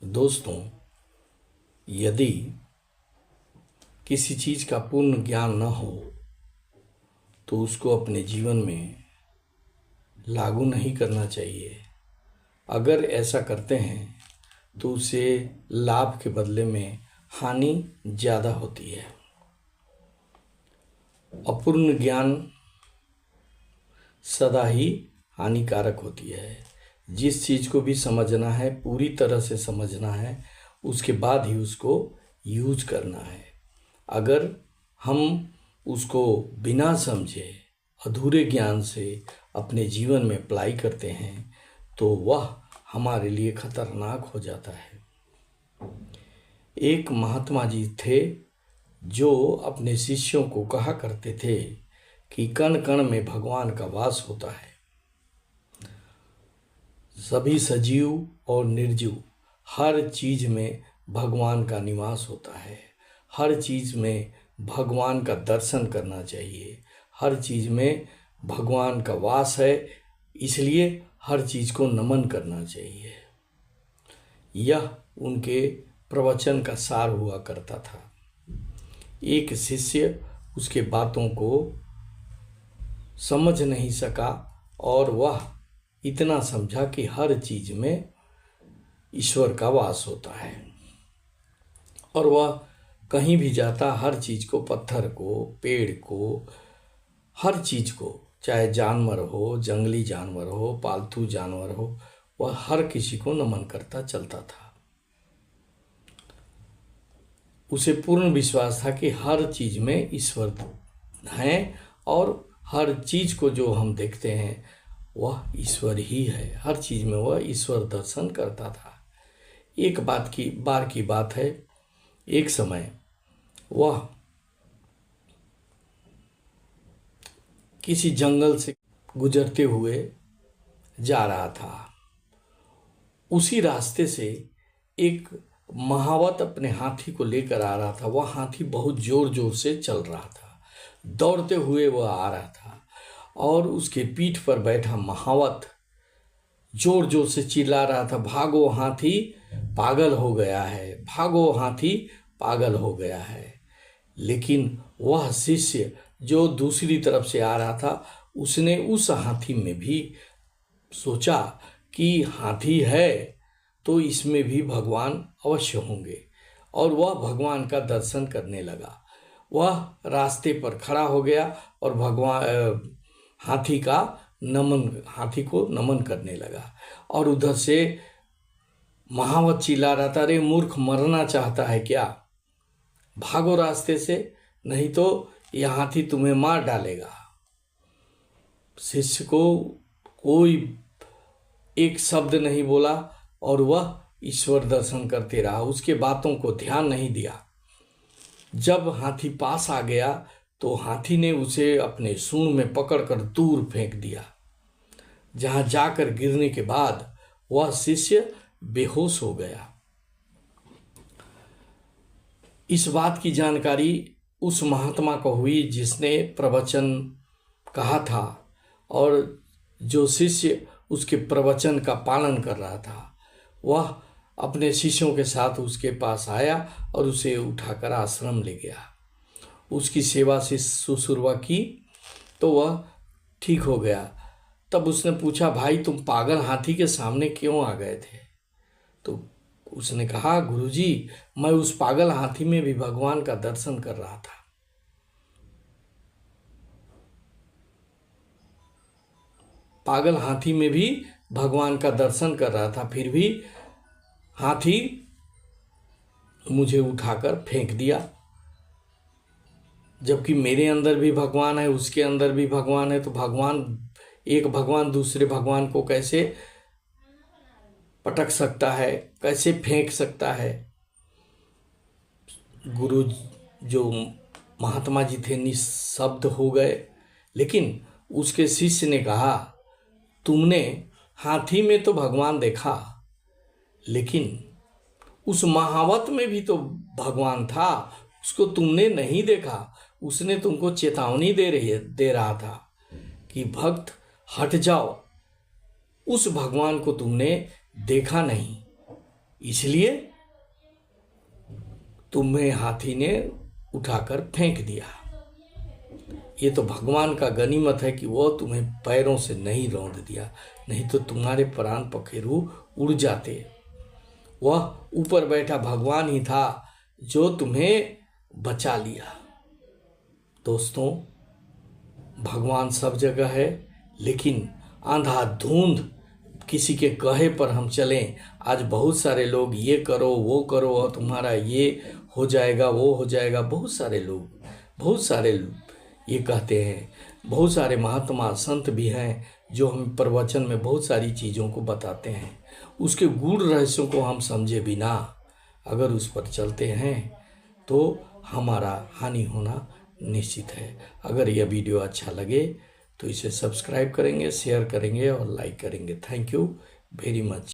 दोस्तों, यदि किसी चीज़ का पूर्ण ज्ञान न हो तो उसको अपने जीवन में लागू नहीं करना चाहिए। अगर ऐसा करते हैं तो उसे लाभ के बदले में हानि ज़्यादा होती है। अपूर्ण ज्ञान सदा ही हानिकारक होती है। जिस चीज़ को भी समझना है, पूरी तरह से समझना है, उसके बाद ही उसको यूज करना है। अगर हम उसको बिना समझे अधूरे ज्ञान से अपने जीवन में अप्लाई करते हैं तो वह हमारे लिए खतरनाक हो जाता है। एक महात्मा जी थे जो अपने शिष्यों को कहा करते थे कि कण कण में भगवान का वास होता है। सभी सजीव और निर्जीव हर चीज में भगवान का निवास होता है। हर चीज में भगवान का दर्शन करना चाहिए। हर चीज में भगवान का वास है, इसलिए हर चीज को नमन करना चाहिए। यह उनके प्रवचन का सार हुआ करता था। एक शिष्य उसके बातों को समझ नहीं सका और वह इतना समझा कि हर चीज में ईश्वर का वास होता है और वह कहीं भी जाता हर चीज को, पत्थर को, पेड़ को, हर चीज को, चाहे जानवर हो, जंगली जानवर हो, पालतू जानवर हो, वह हर किसी को नमन करता चलता था। उसे पूर्ण विश्वास था कि हर चीज में ईश्वर है और हर चीज को जो हम देखते हैं वह ईश्वर ही है। हर चीज में वह ईश्वर दर्शन करता था। एक बार की बात है, एक समय वह किसी जंगल से गुजरते हुए जा रहा था। उसी रास्ते से एक महावत अपने हाथी को लेकर आ रहा था। वह हाथी बहुत जोर जोर से चल रहा था, दौड़ते हुए वह आ रहा था और उसके पीठ पर बैठा महावत जोर जोर से चिल्ला रहा था, भागो हाथी पागल हो गया है, भागो हाथी पागल हो गया है। लेकिन वह शिष्य जो दूसरी तरफ से आ रहा था, उसने उस हाथी में भी सोचा कि हाथी है तो इसमें भी भगवान अवश्य होंगे और वह भगवान का दर्शन करने लगा। वह रास्ते पर खड़ा हो गया और हाथी को नमन करने लगा और उधर से महावत चिल्ला रहा था, अरे मूर्ख, मरना चाहता है क्या? भागो रास्ते से, नहीं तो यह हाथी तुम्हें मार डालेगा। शिष्य को कोई एक शब्द नहीं बोला और वह ईश्वर दर्शन करते रहा, उसके बातों को ध्यान नहीं दिया। जब हाथी पास आ गया तो हाथी ने उसे अपने सूंड में पकड़कर दूर फेंक दिया, जहां जाकर गिरने के बाद वह शिष्य बेहोश हो गया। इस बात की जानकारी उस महात्मा को हुई जिसने प्रवचन कहा था और जो शिष्य उसके प्रवचन का पालन कर रहा था, वह अपने शिष्यों के साथ उसके पास आया और उसे उठाकर आश्रम ले गया। उसकी सेवा से शुश्रूषा की तो वह ठीक हो गया। तब उसने पूछा, भाई तुम पागल हाथी के सामने क्यों आ गए थे? तो उसने कहा, गुरुजी, मैं उस पागल हाथी में भी भगवान का दर्शन कर रहा था। पागल हाथी में भी भगवान का दर्शन कर रहा था, फिर भी हाथी मुझे उठाकर फेंक दिया। जबकि मेरे अंदर भी भगवान है, उसके अंदर भी भगवान है, तो एक भगवान दूसरे भगवान को कैसे पटक सकता है, कैसे फेंक सकता है? गुरु जो महात्मा जी थे निशब्द हो गए, लेकिन उसके शिष्य ने कहा, तुमने हाथी में तो भगवान देखा, लेकिन उस महावत में भी तो भगवान था, उसको तुमने नहीं देखा। उसने तुमको चेतावनी दे रहा था कि भक्त हट जाओ, उस भगवान को तुमने देखा नहीं, इसलिए तुम्हें हाथी ने उठाकर फेंक दिया। ये तो भगवान का गनीमत है कि वो तुम्हें पैरों से नहीं रौंद दिया, नहीं तो तुम्हारे प्राण पखेरु उड़ जाते। वह ऊपर बैठा भगवान ही था जो तुम्हें बचा लिया। दोस्तों, भगवान सब जगह है, लेकिन अंधाधुंध किसी के कहे पर हम चलें। आज बहुत सारे लोग ये करो वो करो और तुम्हारा ये हो जाएगा वो हो जाएगा। बहुत सारे लोग ये कहते हैं। बहुत सारे महात्मा संत भी हैं जो हम प्रवचन में बहुत सारी चीज़ों को बताते हैं। उसके गूढ़ रहस्यों को हम समझे बिना अगर उस पर चलते हैं तो हमारा हानि होना निश्चित है। अगर यह वीडियो अच्छा लगे तो इसे सब्सक्राइब करेंगे, शेयर करेंगे और लाइक करेंगे। Thank you very much.